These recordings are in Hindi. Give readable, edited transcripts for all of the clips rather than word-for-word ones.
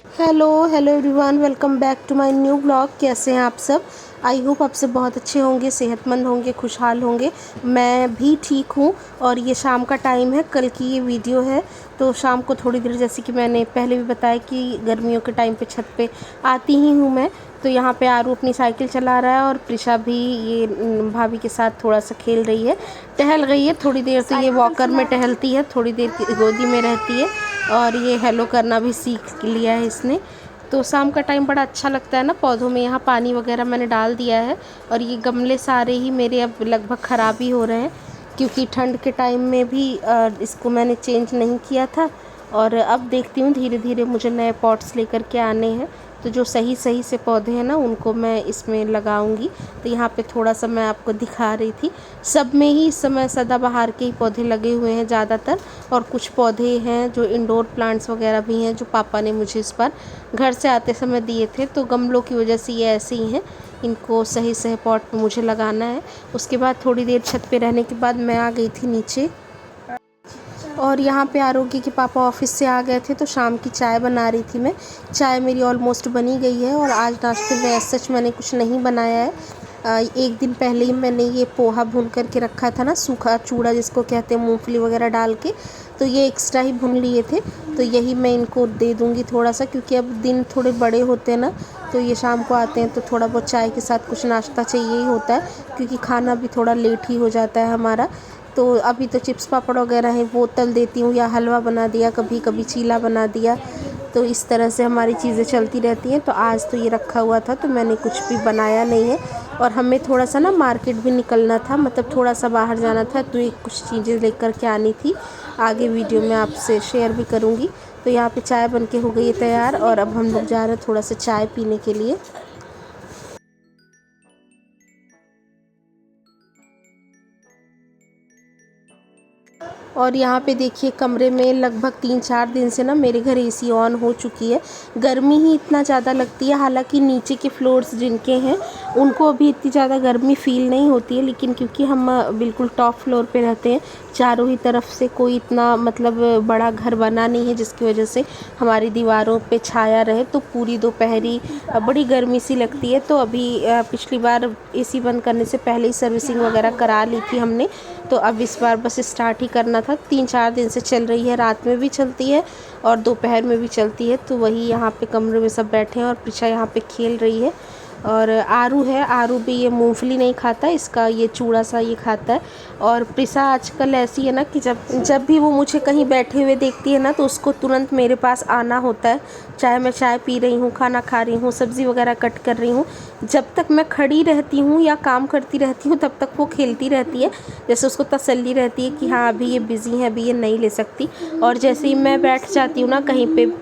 Hello hello everyone, welcome back to my new blog. कैसे हैं आप सब? आई होप आप सब बहुत अच्छे होंगे, सेहतमंद होंगे, खुशहाल होंगे। मैं भी ठीक हूँ। और ये शाम का टाइम है, कल की ये वीडियो है। तो शाम को थोड़ी देर, जैसे कि मैंने पहले भी बताया कि गर्मियों के टाइम पे छत पे आती ही हूँ मैं। तो यहाँ पे आरू अपनी साइकिल चला रहा है और प्रिशा भी ये भाभी के साथ थोड़ा सा खेल रही है, टहल रही है थोड़ी देर। तो ये वॉकर में टहलती है, थोड़ी देर की गोदी में रहती है और ये हेलो करना भी सीख लिया है इसने। तो शाम का टाइम बड़ा अच्छा लगता है ना पौधों में। यहाँ पानी वगैरह मैंने डाल दिया है और ये गमले सारे ही मेरे अब लगभग ख़राब ही हो रहे हैं, क्योंकि ठंड के टाइम में भी इसको मैंने चेंज नहीं किया था। और अब देखती हूँ धीरे धीरे मुझे नए पॉट्स लेकर के आने हैं। तो जो सही सही से पौधे हैं ना उनको मैं इसमें लगाऊंगी। तो यहाँ पे थोड़ा सा मैं आपको दिखा रही थी, सब में ही इस समय सदाबहार के ही पौधे लगे हुए हैं ज़्यादातर। और कुछ पौधे हैं जो इंडोर प्लांट्स वगैरह भी हैं, जो पापा ने मुझे इस बार घर से आते समय दिए थे। तो गमलों की वजह से ये ऐसे ही हैं, इनको सही सही पॉट में मुझे लगाना है। उसके बाद थोड़ी देर छत पे रहने के बाद मैं आ गई थी नीचे। और यहाँ पे आरोग्य के पापा ऑफिस से आ गए थे, तो शाम की चाय बना रही थी मैं। चाय मेरी ऑलमोस्ट बनी गई है और आज नाश्ते में सच मैंने कुछ नहीं बनाया है। एक दिन पहले ही मैंने ये पोहा भून करके रखा था ना, सूखा चूड़ा जिसको कहते हैं, मूंगफली वगैरह डाल के। तो ये एक्स्ट्रा ही भून लिए थे। तो यही मैं इनको दे दूँगी थोड़ा सा, क्योंकि अब दिन थोड़े बड़े होते हैं ना, तो ये शाम को आते हैं तो थोड़ा बहुत चाय के साथ कुछ नाश्ता चाहिए ही होता है, क्योंकि खाना भी थोड़ा लेट ही हो जाता है हमारा। तो अभी तो चिप्स पापड़ वगैरह हैं वो तल देती हूँ, या हलवा बना दिया, कभी कभी चीला बना दिया। तो इस तरह से हमारी चीज़ें चलती रहती हैं। तो आज तो ये रखा हुआ था तो मैंने कुछ भी बनाया नहीं है। और हमें थोड़ा सा ना मार्केट भी निकलना था, मतलब थोड़ा सा बाहर जाना था, तो ये कुछ चीज़ें लेकर के आनी थी। आगे वीडियो में आपसे शेयर भी करूँगी। तो यहाँ पे चाय बन के हो गई है तैयार और अब हम लोग जा रहे हैं थोड़ा सा चाय पीने के लिए। और यहाँ पे देखिए कमरे में लगभग 3-4 दिन से ना मेरे घर एसी ऑन हो चुकी है। गर्मी ही इतना ज़्यादा लगती है, हालांकि नीचे के फ्लोर्स जिनके हैं उनको अभी इतनी ज़्यादा गर्मी फ़ील नहीं होती है, लेकिन क्योंकि हम बिल्कुल टॉप फ्लोर पे रहते हैं, चारों ही तरफ से कोई इतना मतलब बड़ा घर बना नहीं है जिसकी वजह से हमारी दीवारों पे छाया रहे, तो पूरी दोपहरी बड़ी गर्मी सी लगती है। तो अभी पिछली बार एसी बंद करने से पहले ही सर्विसिंग वगैरह करा ली थी हमने। तो अब इस बार बस स्टार्ट ही करना था। 3-4 दिन से चल रही है, रात में भी चलती है और दोपहर में भी चलती है। तो वही यहाँ पे कमरे में सब बैठे हैं और पीछा यहाँ पे खेल रही है। और आरू है, आरू भी ये मूंगफली नहीं खाता, इसका ये चूड़ा सा ये खाता है। और प्रिसा आजकल ऐसी है ना कि जब जब भी वो मुझे कहीं बैठे हुए देखती है ना, तो उसको तुरंत मेरे पास आना होता है। चाहे मैं चाय पी रही हूँ, खाना खा रही हूँ, सब्ज़ी वगैरह कट कर रही हूँ, जब तक मैं खड़ी रहती हूँ या काम करती रहती हूँ तब तक वो खेलती रहती है। जैसे उसको तसल्ली रहती है कि हाँ अभी ये बिज़ी है, अभी ये नहीं ले सकती। और जैसे ही मैं बैठ जाती हूँ ना कहीं पे,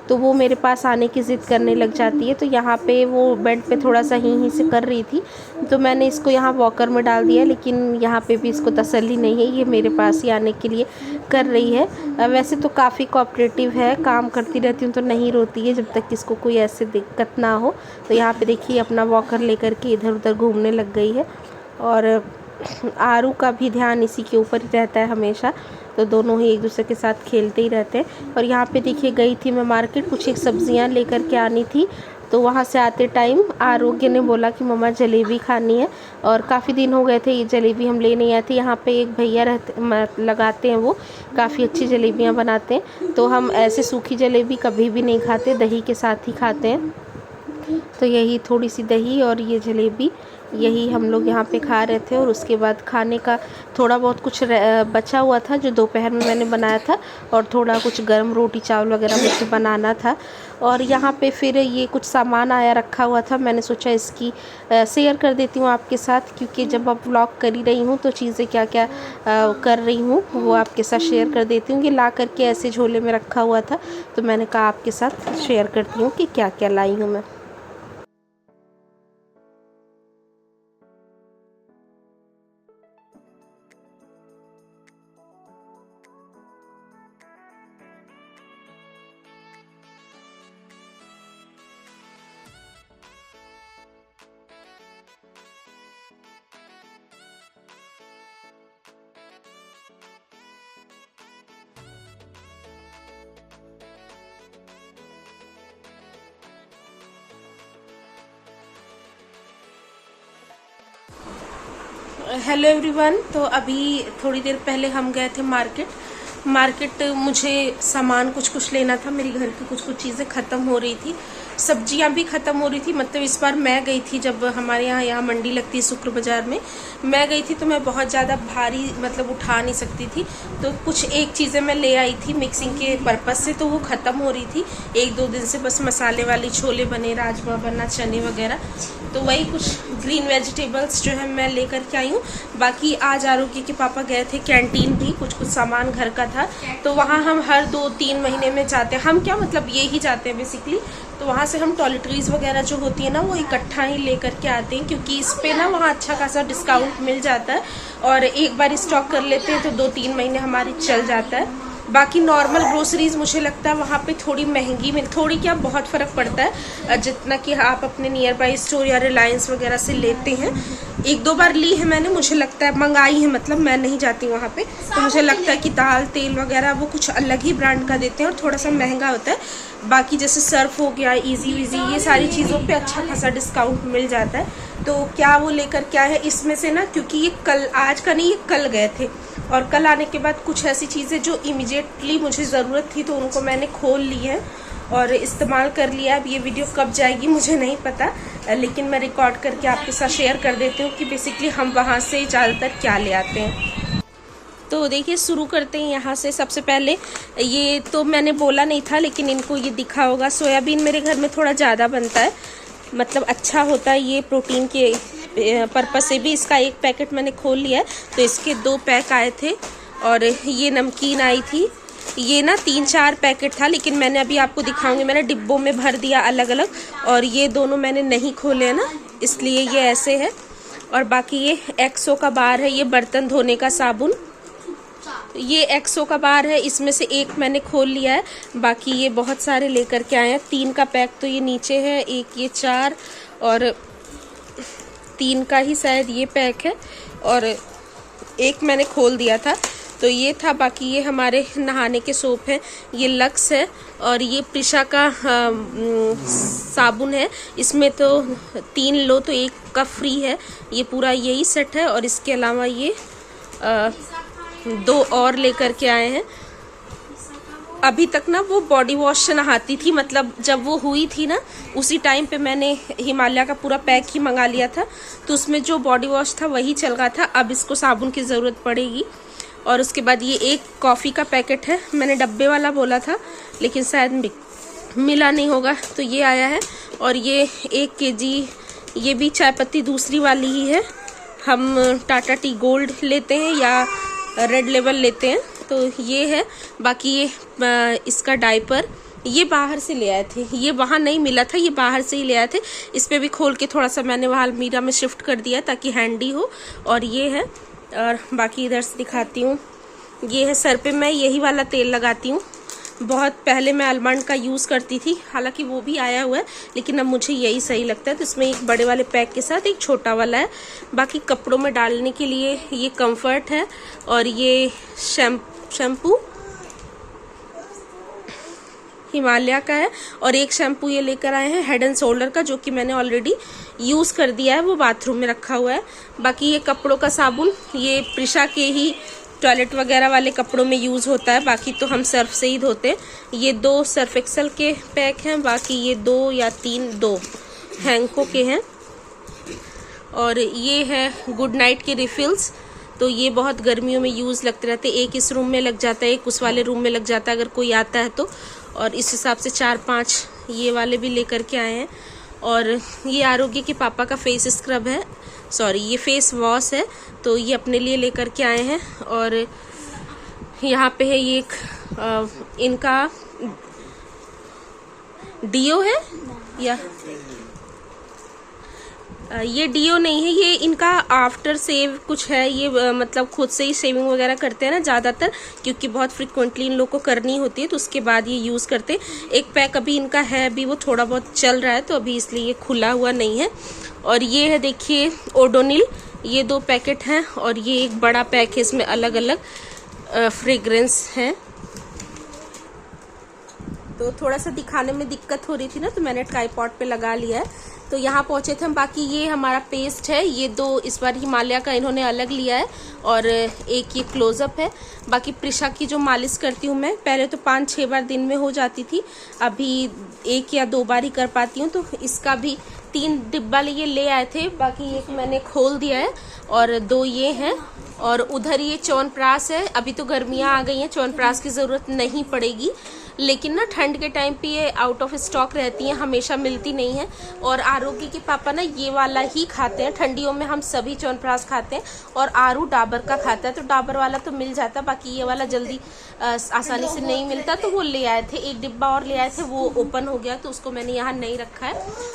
तो वो मेरे पास आने की ज़िद करने लग जाती है। तो यहाँ पे वो बेड पे थोड़ा सा ही से कर रही थी, तो मैंने इसको यहाँ वॉकर में डाल दिया, लेकिन यहाँ पे भी इसको तसल्ली नहीं है, ये मेरे पास ही आने के लिए कर रही है। वैसे तो काफ़ी कोऑपरेटिव है, काम करती रहती हूँ तो नहीं रोती है जब तक इसको कोई ऐसे दिक्कत ना हो। तो यहाँ पे देखिए अपना वॉकर लेकर के इधर उधर घूमने लग गई है। और आरू का भी ध्यान इसी के ऊपर ही रहता है हमेशा, तो दोनों ही एक दूसरे के साथ खेलते ही रहते हैं। और यहाँ पे देखिए गई थी मैं मार्केट, कुछ एक सब्जियाँ लेकर के आनी थी। तो वहाँ से आते टाइम आरोग्य ने बोला कि मम्मा जलेबी खानी है, और काफ़ी दिन हो गए थे ये जलेबी हम ले नहीं आए थे। यहाँ पे एक भैया लगाते हैं, वो काफ़ी अच्छी जलेबियाँ बनाते हैं। तो हम ऐसे सूखी जलेबी कभी भी नहीं खाते, दही के साथ ही खाते हैं। तो यही थोड़ी सी दही और ये जलेबी, यही हम लोग यहाँ पे खा रहे थे। और उसके बाद खाने का थोड़ा बहुत कुछ बचा हुआ था जो दोपहर में मैंने बनाया था, और थोड़ा कुछ गर्म रोटी चावल वगैरह मुझे बनाना था। और यहाँ पे फिर ये कुछ सामान आया रखा हुआ था, मैंने सोचा इसकी शेयर कर देती हूँ आपके साथ, क्योंकि जब अब व्लॉग कर ही रही हूँ तो चीज़ें क्या क्या कर रही हूँ वो आपके साथ शेयर कर देती हूँ। कि ला करके ऐसे झोले में रखा हुआ था, तो मैंने कहा आपके साथ शेयर करती हूँ कि क्या क्या लाई हूँ मैं। Hello everyone. तो अभी थोड़ी देर पहले हम गए थे मार्केट। मुझे सामान कुछ लेना था। मेरी घर की कुछ चीज़ें ख़त्म हो रही थी, सब्जियां भी ख़त्म हो रही थी। मतलब इस बार मैं गई थी, जब हमारे यहाँ मंडी लगती है शुक्र बाज़ार में, मैं गई थी तो मैं बहुत ज़्यादा भारी मतलब उठा नहीं सकती थी। तो कुछ एक चीज़ें मैं ले आई थी मिक्सिंग के पर्पज़ से, तो वो ख़त्म हो रही थी 1-2 दिन से। बस मसाले वाली छोले बने, राजमा बना, चने वगैरह, तो वही कुछ ग्रीन वेजिटेबल्स जो है मैं लेकर के आई हूँ। बाकी आज आरोग्य के पापा गए थे कैंटीन भी, कुछ सामान घर का था, तो वहाँ हम हर 2-3 महीने में जाते हैं। हम क्या मतलब ये ही जाते हैं बेसिकली। तो वहाँ से हम टॉयलेटरीज वगैरह जो होती है ना, वो इकट्ठा ही लेकर के आते हैं, क्योंकि इस पे ना वहाँ अच्छा खासा डिस्काउंट मिल जाता है, और एक बार स्टॉक कर लेते हैं तो 2-3 महीने हमारी चल जाता है। बाकी नॉर्मल ग्रोसरीज मुझे लगता है वहाँ पे थोड़ी महंगी में, थोड़ी क्या बहुत फ़र्क पड़ता है, जितना कि आप अपने नियर बाई स्टोर या रिलायंस वगैरह से लेते हैं। 1-2 बार ली है मैंने, मुझे लगता है मंगाई है, मतलब मैं नहीं जाती वहाँ पे, तो मुझे लगता है कि दाल तेल वगैरह वो कुछ अलग ही ब्रांड का देते हैं और थोड़ा सा महंगा होता है। बाकी जैसे सर्फ हो गया, इजी विजी, ये सारी चीज़ों पे अच्छा खासा डिस्काउंट मिल जाता है। तो क्या वो लेकर क्या है इसमें से ना, क्योंकि ये कल, आज का नहीं, ये कल गए थे, और कल आने के बाद कुछ ऐसी चीज़ें जो इमीडिएटली मुझे ज़रूरत थी तो उनको मैंने खोल ली है और इस्तेमाल कर लिया। अब ये वीडियो कब जाएगी मुझे नहीं पता, लेकिन मैं रिकॉर्ड करके आपके साथ शेयर कर देती हूँ कि बेसिकली हम वहाँ से ज़्यादातर क्या ले आते हैं। तो देखिए शुरू करते हैं यहाँ से। सबसे पहले ये तो मैंने बोला नहीं था, लेकिन इनको ये दिखा होगा, सोयाबीन मेरे घर में थोड़ा ज़्यादा बनता है, मतलब अच्छा होता है ये प्रोटीन के पर्पस से भी। इसका एक पैकेट मैंने खोल लिया है, तो इसके 2 पैक आए थे, और ये नमकीन आई थी, ये ना 3-4 पैकेट था, लेकिन मैंने अभी आपको दिखाऊंगी, मैंने डिब्बों में भर दिया अलग अलग, और ये दोनों मैंने नहीं खोले हैं ना, इसलिए ये ऐसे है। और बाकी ये एक्सो का बार है, ये बर्तन धोने का साबुन, ये एक्सो का बार है, इसमें से एक मैंने खोल लिया है, बाकी ये बहुत सारे लेकर के आए हैं। 3 का पैक तो ये नीचे है, एक ये 4 और 3 का ही शायद ये पैक है, और एक मैंने खोल दिया था, तो ये था। बाकी ये हमारे नहाने के सोप हैं, ये लक्स है, और ये प्रिशा का साबुन है। इसमें तो 3 लो तो 1 का फ्री है, ये पूरा यही सेट है। और इसके अलावा ये 2 और लेकर के आए हैं। अभी तक ना वो बॉडी वॉश से नहाती थी, मतलब जब वो हुई थी ना उसी टाइम पे मैंने हिमालय का पूरा पैक ही मंगा लिया था, तो उसमें जो बॉडी वॉश था वही चल रहा था। अब इसको साबुन की ज़रूरत पड़ेगी। और उसके बाद ये एक कॉफ़ी का पैकेट है, मैंने डब्बे वाला बोला था लेकिन शायद मिला नहीं होगा, तो ये आया है। और ये 1 kg, ये भी चाय पत्ती दूसरी वाली ही है। हम टाटा टी गोल्ड लेते हैं या रेड लेवल लेते हैं, तो ये है। बाकी ये इसका डायपर, ये बाहर से ले आए थे, ये वहाँ नहीं मिला था, ये बाहर से ही ले आए थे। इस पे भी खोल के थोड़ा सा मैंने वहाँ अलमीरा में शिफ्ट कर दिया ताकि हैंडी हो। और ये है, और बाकी इधर से दिखाती हूँ, ये है सर पे मैं यही वाला तेल लगाती हूँ। बहुत पहले मैं आलमंड का यूज़ करती थी, हालांकि वो भी आया हुआ है, लेकिन अब मुझे यही सही लगता है। तो इसमें एक बड़े वाले पैक के साथ एक छोटा वाला है। बाकी कपड़ों में डालने के लिए ये कंफर्ट है, और ये शैम्पू हिमालय का है, और एक शैम्पू ये लेकर आए हैं हेड एंड शोल्डर का, जो कि मैंने ऑलरेडी यूज़ कर दिया है, वो बाथरूम में रखा हुआ है। बाकी ये कपड़ों का साबुन, ये प्रिशा के ही टॉयलेट वगैरह वाले कपड़ों में यूज़ होता है, बाकी तो हम सर्फ से ही धोते हैं। ये 2 सर्फ एक्सल के पैक हैं, बाकी ये 2 या 2 हैंको के हैं। और ये है गुड नाइट के रिफिल्स, तो ये बहुत गर्मियों में यूज़ लगते रहते हैं, एक इस रूम में लग जाता है, एक उस वाले रूम में लग जाता है अगर कोई आता है तो। और इस हिसाब से 4-5 ये वाले भी लेकर के आए हैं। और ये आरोग्य के पापा का फेस स्क्रब है, सॉरी ये फेस वॉश है, तो ये अपने लिए लेकर के आए हैं। और यहाँ पे है ये एक इनका डीओ है, या ये डीओ नहीं है, ये इनका आफ्टर सेव कुछ है। ये मतलब खुद से ही शेविंग वगैरह करते हैं ना ज़्यादातर, क्योंकि बहुत फ्रिक्वेंटली इन लोग को करनी होती है, तो उसके बाद ये यूज़ करते हैं। एक पैक अभी इनका है, अभी वो थोड़ा बहुत चल रहा है, तो अभी इसलिए ये खुला हुआ नहीं है। और ये है देखिए ओडोनिल, ये 2 पैकेट हैं, और ये एक बड़ा पैक है, इसमें अलग अलग फ्रेग्रेंस हैं। तो थोड़ा सा दिखाने में दिक्कत हो रही थी ना, तो मैंने ट्राइपॉड पे लगा लिया है। तो यहाँ पहुँचे थे हम। बाकी ये हमारा पेस्ट है, ये 2 इस बार हिमालय का इन्होंने अलग लिया है और एक ये क्लोजअप है। बाकी प्रिशा की जो मालिश करती हूँ मैं, पहले तो 5-6 बार दिन में हो जाती थी, अभी 1 या 2 बार ही कर पाती हूँ। तो इसका भी 3 डिब्बा ये ले आए थे, बाकी एक मैंने खोल दिया है और 2 ये हैं। और उधर ये च्यवनप्राश है। अभी तो गर्मियाँ आ गई हैं, च्यवनप्राश की ज़रूरत नहीं पड़ेगी, लेकिन ना ठंड के टाइम पे ये आउट ऑफ स्टॉक रहती हैं, हमेशा मिलती नहीं है। और आरोग्य के पापा ना ये वाला ही खाते हैं, ठंडियों में हम सभी च्यवनप्राश खाते हैं और आरू डाबर का खाता है, तो डाबर वाला तो मिल जाता, बाकी ये वाला जल्दी आसानी से नहीं मिलता। तो वो ले आए थे, 1 डिब्बा और ले आए थे, वो ओपन हो गया तो उसको मैंने यहाँ नहीं रखा है।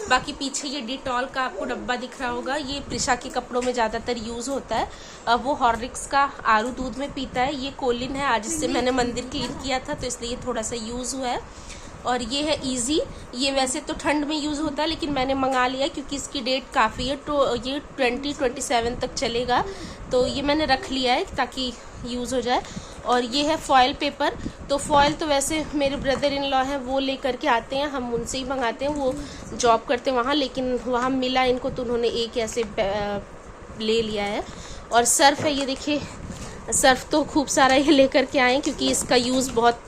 बाकी पीछे ये डिटॉल का आपको डब्बा दिख रहा होगा, ये प्रिशा के कपड़ों में ज़्यादातर यूज़ होता है। वो हॉर्लिक्स का आरू दूध में पीता है। ये कोलिन है, आज इससे मैंने मंदिर क्लीन किया था तो इसलिए थोड़ा सा यूज़ हुआ है। और ये है इजी, ये वैसे तो ठंड में यूज़ होता है लेकिन मैंने मंगा लिया क्योंकि इसकी डेट काफ़ी है, तो ये 2027 तक चलेगा, तो ये मैंने रख लिया है ताकि यूज़ हो जाए। और ये है फॉयल पेपर, तो फॉयल तो वैसे मेरे ब्रदर इन लॉ हैं, वो ले करके आते हैं, हम उनसे ही मंगाते हैं, वो जॉब करते हैं वहाँ, लेकिन वहाँ मिला इनको तो उन्होंने एक ऐसे ले लिया है। और सर्फ है, ये देखिए सर्फ तो खूब सारा ये लेकर के आए क्योंकि इसका यूज़ बहुत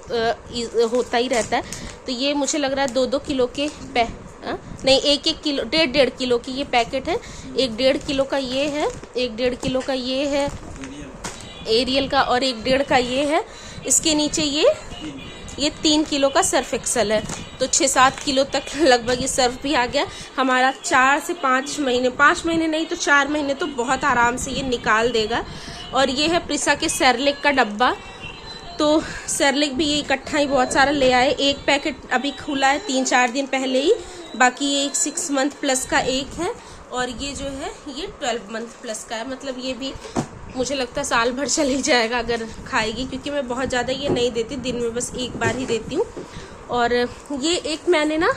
होता ही रहता है। तो ये मुझे लग रहा है 2-2 किलो के नहीं 1-1 किलो 1.5 किलो की ये पैकेट है। 1.5 किलो का ये है, 1.5 किलो का ये है एरियल का, और 1.5 का ये है। इसके नीचे ये 3 किलो का सर्फ एक्सल है, तो 6-7 किलो तक लगभग ये सर्फ भी आ गया हमारा। 4 से 5 महीने, 5 महीने नहीं तो 4 महीने तो बहुत आराम से ये निकाल देगा। और ये है प्रिसा के सेरेलैक का डब्बा, तो सेरेलैक भी ये इकट्ठा ही बहुत सारा ले आए। एक पैकेट अभी खुला है 3-4 दिन पहले ही, बाकी ये 6 मंथ प्लस का एक है, और ये जो है ये 12 मंथ प्लस का है। मतलब ये भी मुझे लगता है साल भर चल ही जाएगा अगर खाएगी, क्योंकि मैं बहुत ज़्यादा ये नहीं देती, दिन में बस 1 बार ही देती हूँ। और ये एक मैंने ना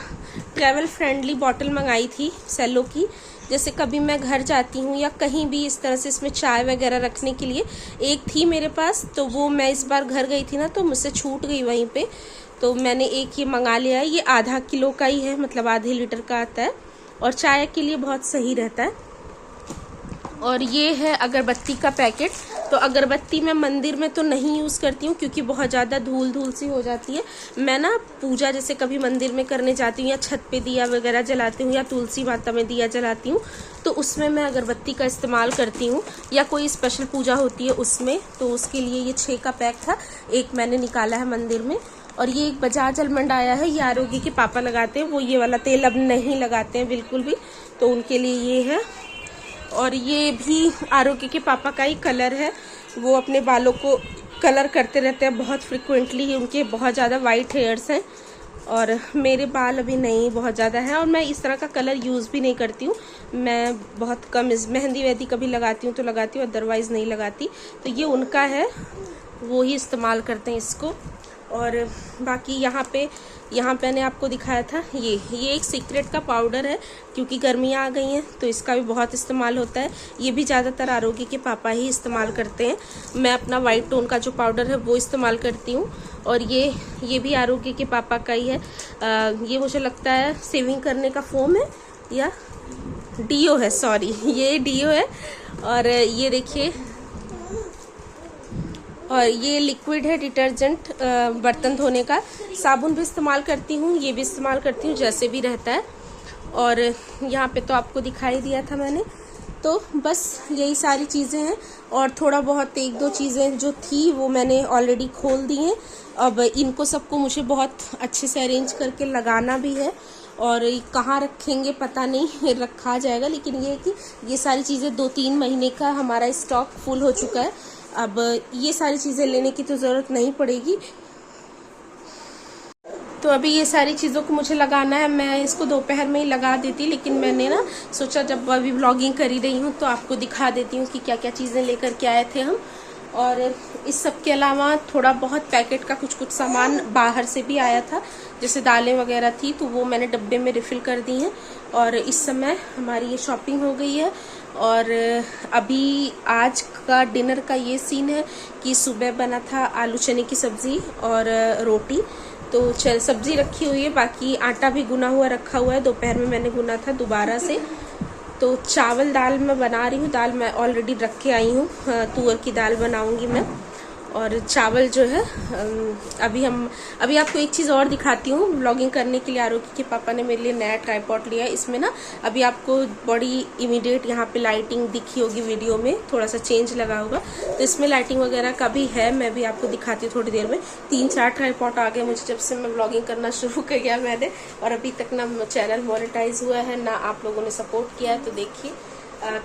ट्रैवल फ्रेंडली बॉटल मंगाई थी सेलो की, जैसे कभी मैं घर जाती हूँ या कहीं भी इस तरह से इसमें चाय वगैरह रखने के लिए। एक थी मेरे पास, तो वो मैं इस बार घर गई थी ना तो मुझसे छूट गई वहीं पे, तो मैंने एक ये मंगा लिया है। ये आधा किलो का ही है, मतलब आधे लीटर का आता है, और चाय के लिए बहुत सही रहता है। और ये है अगरबत्ती का पैकेट, तो अगरबत्ती मैं मंदिर में तो नहीं यूज़ करती हूँ क्योंकि बहुत ज़्यादा धूल सी हो जाती है। मैं ना पूजा जैसे कभी मंदिर में करने जाती हूँ या छत पे दिया वगैरह जलाती हूँ या तुलसी माता में दिया जलाती हूँ, तो उसमें मैं अगरबत्ती का इस्तेमाल करती हूँ, या कोई स्पेशल पूजा होती है उसमें, तो उसके लिए ये 6 का पैक था, एक मैंने निकाला है मंदिर में। और ये एक बजाज आलमंड आया है, ये आरोग्य के पापा लगाते हैं, वो ये वाला तेल अब नहीं लगाते हैं बिल्कुल भी, तो उनके लिए ये है। और ये भी आरोग्य के पापा का ही कलर है, वो अपने बालों को कलर करते रहते हैं बहुत फ्रिक्वेंटली, उनके बहुत ज़्यादा वाइट हेयर्स हैं और मेरे बाल अभी नहीं बहुत ज़्यादा हैं, और मैं इस तरह का कलर यूज़ भी नहीं करती हूँ। मैं बहुत कम मेहंदी वेहंदी कभी लगाती हूँ तो लगाती हूँ, अदरवाइज़ नहीं लगाती। तो ये उनका है, वो ही इस्तेमाल करते हैं इसको। और बाकी यहाँ पे मैंने आपको दिखाया था, ये एक सीक्रेट का पाउडर है, क्योंकि गर्मियाँ आ गई हैं तो इसका भी बहुत इस्तेमाल होता है। ये भी ज़्यादातर आरोग्य के पापा ही इस्तेमाल करते हैं, मैं अपना वाइट टोन का जो पाउडर है वो इस्तेमाल करती हूँ। और ये भी आरोग्य के पापा का ही है। ये मुझे लगता है सेविंग करने का फोम है या डीओ है, सॉरी ये डीओ है। और ये देखिए, और ये लिक्विड है डिटर्जेंट बर्तन धोने का। साबुन भी इस्तेमाल करती हूँ, ये भी इस्तेमाल करती हूँ, जैसे भी रहता है। और यहाँ पे तो आपको दिखाई दिया था मैंने, तो बस यही सारी चीज़ें हैं। और थोड़ा बहुत 1-2 चीज़ें जो थी वो मैंने ऑलरेडी खोल दी हैं। अब इनको सबको मुझे बहुत अच्छे से अरेंज करके लगाना भी है, और कहाँ रखेंगे पता नहीं, रखा जाएगा। लेकिन ये कि ये सारी चीज़ें 2-3 महीने का हमारा स्टॉक फुल हो चुका है, अब ये सारी चीज़ें लेने की तो ज़रूरत नहीं पड़ेगी। तो अभी ये सारी चीज़ों को मुझे लगाना है, मैं इसको दोपहर में ही लगा देती, लेकिन मैंने ना सोचा जब अभी व्लॉगिंग कर ही रही हूँ तो आपको दिखा देती हूँ कि क्या क्या चीज़ें लेकर के आए थे हम। और इस सब के अलावा थोड़ा बहुत पैकेट का कुछ सामान बाहर से भी आया था, जैसे दालें वगैरह थी तो वो मैंने डब्बे में रिफ़िल कर दी हैं। और इस समय हमारी ये शॉपिंग हो गई है। और अभी आज का डिनर का ये सीन है कि सुबह बना था आलू चने की सब्ज़ी और रोटी, तो चल सब्ज़ी रखी हुई है, बाकी आटा भी गुना हुआ रखा हुआ है, दोपहर में मैंने गुना था दोबारा से। तो चावल दाल मैं बना रही हूँ, दाल मैं ऑलरेडी रख के आई हूँ, तुअर की दाल बनाऊँगी मैं। और चावल जो है अभी आपको एक चीज़ और दिखाती हूँ। व्लॉगिंग करने के लिए आरोगी के पापा ने मेरे लिए नया ट्राइपॉड लिया है। इसमें ना अभी आपको बड़ी इमीडिएट यहाँ पे लाइटिंग दिखी होगी, वीडियो में थोड़ा सा चेंज लगा होगा, तो इसमें लाइटिंग वगैरह का भी है, मैं भी आपको दिखाती हूँ थोड़ी देर में। 3-4 ट्राइपॉड आ गए मुझे जब से मैं व्लॉगिंग करना शुरू कर गया मैंने, और अभी तक ना चैनल मोनेटाइज हुआ है ना आप लोगों ने सपोर्ट किया है। तो देखिए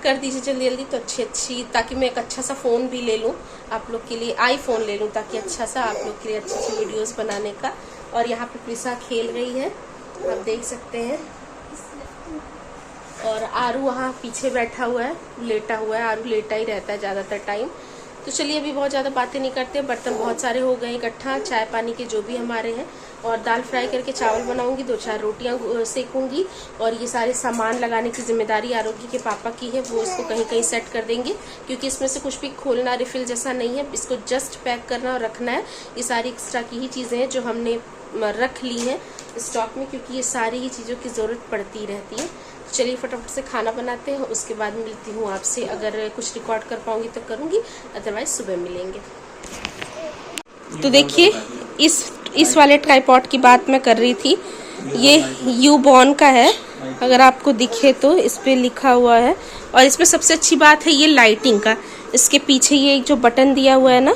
कर दीजिए जल्दी जल्दी, तो अच्छी ताकि मैं एक अच्छा सा फ़ोन भी ले लूँ आप लोग के लिए, आईफोन ले लूँ, ताकि अच्छा सा आप लोग के लिए अच्छी वीडियोस बनाने का। और यहाँ पे प्रिसा खेल रही है, आप देख सकते हैं, और आरू वहाँ पीछे बैठा हुआ है, लेटा हुआ है। आरू लेटा ही रहता है ज़्यादातर टाइम। तो चलिए अभी बहुत ज़्यादा बातें नहीं करते, बर्तन बहुत सारे हो गए इकट्ठा, चाय पानी के जो भी हमारे हैं, और दाल फ्राई करके चावल बनाऊंगी, 2-4 रोटियां सेकूंगी, और ये सारे सामान लगाने की जिम्मेदारी आरोगी के पापा की है, वो इसको कहीं कहीं सेट कर देंगे, क्योंकि इसमें से कुछ भी खोलना रिफिल जैसा नहीं है, इसको जस्ट पैक करना और रखना है। ये सारी एक्स्ट्रा की ही चीज़ें हैं जो हमने रख ली हैं स्टॉक में, क्योंकि ये सारी ही चीज़ों की ज़रूरत पड़ती रहती है। चलिए फटाफट से खाना बनाते हैं, उसके बाद मिलती हूँ आपसे। अगर कुछ रिकॉर्ड कर पाऊंगी तो करूँगी, अदरवाइज सुबह मिलेंगे। तो देखिए इस वाले ट्राइपॉड की बात मैं कर रही थी, ये यूबॉर्न का है, अगर आपको दिखे तो इस पे लिखा हुआ है। और इसमें सबसे अच्छी बात है ये लाइटिंग का, इसके पीछे ये एक जो बटन दिया हुआ है ना,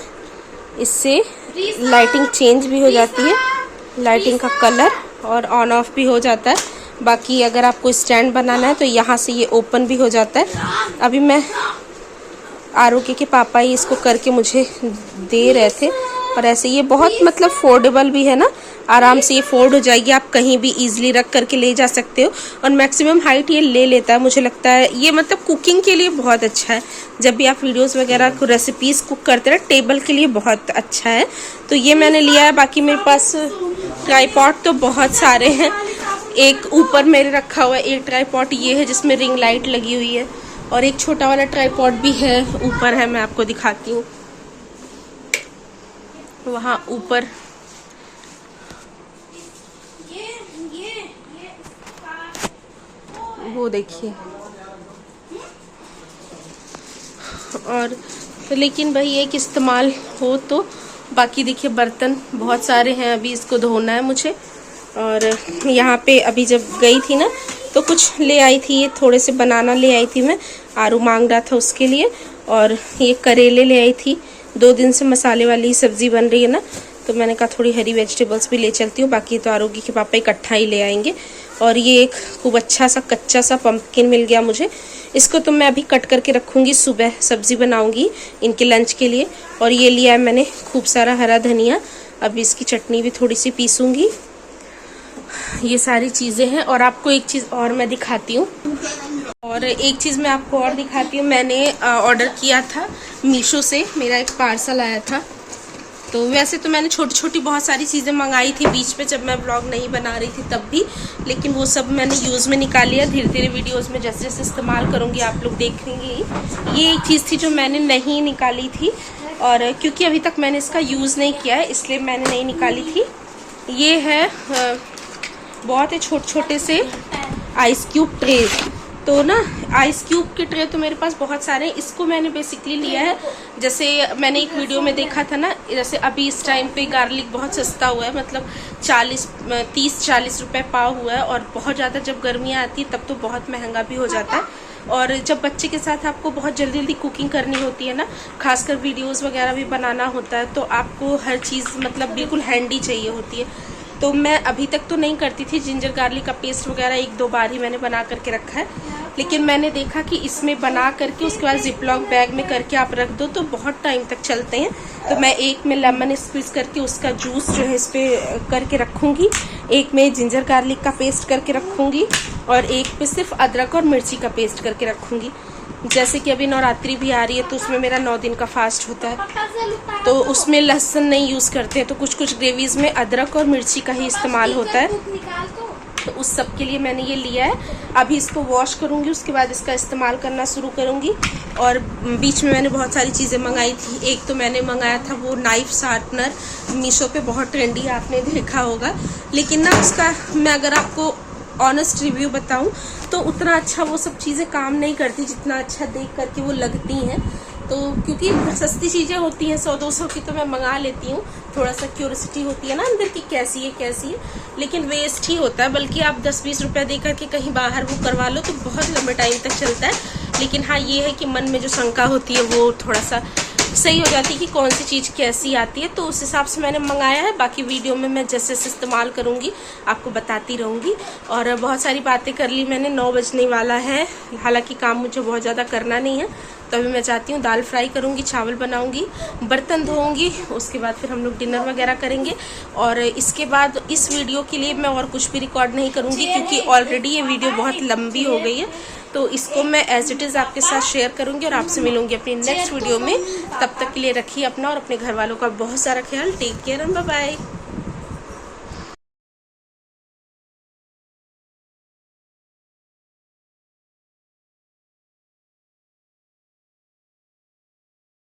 इससे लाइटिंग चेंज भी हो जाती है, लाइटिंग का कलर, और ऑन ऑफ भी हो जाता है। बाकी अगर आपको स्टैंड बनाना है तो यहाँ से ये ओपन भी हो जाता है। अभी मैं आरोग्य के पापा ही इसको करके मुझे दे रहे थे, और ऐसे ये बहुत मतलब फोल्डेबल भी है ना, आराम से ये फोल्ड हो जाएगी, आप कहीं भी इजीली रख करके ले जा सकते हो, और मैक्सिमम हाइट ये ले लेता है। मुझे लगता है ये मतलब कुकिंग के लिए बहुत अच्छा है, जब भी आप वीडियोस वगैरह को रेसिपीज़ कुक करते हैं, टेबल के लिए बहुत अच्छा है। तो ये मैंने लिया है। बाकी मेरे पास ट्राइपॉड तो बहुत सारे हैं, एक ऊपर मेरे रखा हुआ है, एक ट्राइपॉड ये है जिसमें रिंग लाइट लगी हुई है, और एक छोटा वाला ट्राइपॉड भी है, ऊपर है, मैं आपको दिखाती हूँ वहाँ ऊपर। वो देखिए, और तो लेकिन भाई एक इस्तेमाल हो तो, बाकी देखिए बर्तन बहुत सारे हैं, अभी इसको धोना है मुझे। और यहाँ पे अभी जब गई थी ना तो कुछ ले आई थी, ये थोड़े से बनाना ले आई थी मैं, आरू मांग रहा था उसके लिए, और ये करेले ले आई थी। 2 दिन से मसाले वाली सब्ज़ी बन रही है ना, तो मैंने कहा थोड़ी हरी वेजिटेबल्स भी ले चलती हूँ, बाकी तो आरोगी के पापा इकट्ठा ही ले आएंगे। और ये एक खूब अच्छा सा कच्चा सा पम्पकिन मिल गया मुझे, इसको तो मैं अभी कट करके रखूँगी, सुबह सब्ज़ी बनाऊँगी इनके लंच के लिए। और ये लिया है मैंने खूब सारा हरा धनिया, अभी इसकी चटनी भी थोड़ी सी पीसूँगी। ये सारी चीज़ें हैं। और आपको एक चीज़ और मैं दिखाती हूँ, और एक चीज़ मैं आपको और दिखाती हूँ। मैंने ऑर्डर किया था मीशो से, मेरा एक पार्सल आया था। तो वैसे तो मैंने छोटी छोटी बहुत सारी चीज़ें मंगाई थी बीच में, जब मैं ब्लॉग नहीं बना रही थी तब भी, लेकिन वो सब मैंने यूज़ में निकाल लिया। धीरे धीरे वीडियोस में जैसे जैसे इस्तेमाल करूँगी आप लोग देखेंगे। ये एक चीज़ थी जो मैंने नहीं निकाली थी, और क्योंकि अभी तक मैंने इसका यूज़ नहीं किया है इसलिए मैंने नहीं निकाली थी। ये है बहुत ही छोटे छोटे से आइस क्यूब ट्रे। तो ना आइस क्यूब के ट्रे तो मेरे पास बहुत सारे हैं। इसको मैंने बेसिकली लिया है, जैसे मैंने एक वीडियो में देखा था ना, जैसे अभी इस टाइम पे गार्लिक बहुत सस्ता हुआ है, मतलब 30-40 रुपए पाव हुआ है, और बहुत ज़्यादा जब गर्मियाँ आती है तब तो बहुत महंगा भी हो जाता है। और जब बच्चे के साथ आपको बहुत जल्दी जल्दी कुकिंग करनी होती है ना, खासकर वीडियोस वगैरह भी बनाना होता है, तो आपको हर चीज़ मतलब बिल्कुल हैंडी चाहिए होती है। तो मैं अभी तक तो नहीं करती थी, जिंजर गार्लिक का पेस्ट वगैरह 1-2 बार ही मैंने बना करके रखा है, लेकिन मैंने देखा कि इसमें बना करके उसके बाद जिपलॉक बैग में करके आप रख दो तो बहुत टाइम तक चलते हैं। तो मैं एक में लेमन स्क्वीज करके उसका जूस जो है इस पर करके रखूँगी, एक में जिंजर गार्लिक का पेस्ट करके रखूँगी, और एक पे सिर्फ अदरक और मिर्ची का पेस्ट करके रखूँगी। जैसे कि अभी नवरात्रि भी आ रही है तो उसमें मेरा 9 दिन का फास्ट होता है, तो उसमें लहसुन नहीं यूज़ करते हैं, तो कुछ कुछ ग्रेवीज़ में अदरक और मिर्ची का ही इस्तेमाल होता है। तो उस सब के लिए मैंने ये लिया है। अभी इसको वॉश करूँगी, उसके बाद इसका इस्तेमाल करना शुरू करूँगी। और बीच में मैंने बहुत सारी चीज़ें मंगाई थी। एक तो मैंने मंगाया था वो नाइफ़ शार्पनर, मीशो पे बहुत ट्रेंडी, आपने देखा होगा। लेकिन ना उसका मैं अगर आपको ऑनेस्ट रिव्यू बताऊं तो उतना अच्छा वो सब चीज़ें काम नहीं करती जितना अच्छा देख करके वो लगती हैं। तो क्योंकि सस्ती चीज़ें होती हैं 100-200 की, तो मैं मंगा लेती हूँ। थोड़ा सा क्यूरियोसिटी होती है ना अंदर की कैसी है, लेकिन वेस्ट ही होता है। बल्कि आप 10-20 रुपये दे करके कहीं बाहर वो करवा लो तो बहुत लंबे टाइम तक चलता है। लेकिन हाँ, ये है कि मन में जो शंका होती है वो थोड़ा सा सही हो जाती है कि कौन सी चीज़ कैसी आती है। तो उस हिसाब से मैंने मंगाया है। बाकी वीडियो में मैं जैसे जैसे इस्तेमाल करूँगी आपको बताती रहूँगी। और बहुत सारी बातें कर ली मैंने, 9 बजने वाला है। हालांकि काम मुझे बहुत ज़्यादा करना नहीं है। तो अभी मैं चाहती हूँ दाल फ्राई करूँगी, चावल बनाऊँगी, बर्तन धोऊँगी, उसके बाद फिर हम लोग डिनर वगैरह करेंगे। और इसके बाद इस वीडियो के लिए मैं और कुछ भी रिकॉर्ड नहीं करूँगी क्योंकि ऑलरेडी ये वीडियो बहुत लंबी हो गई है। तो इसको मैं एज इट इज़ आपके साथ शेयर करूँगी और आपसे मिलूँगी अपनी नेक्स्ट वीडियो में। तब तक के लिए रखिए अपना और अपने घर वालों का बहुत सारा ख्याल। Take care and bye bye.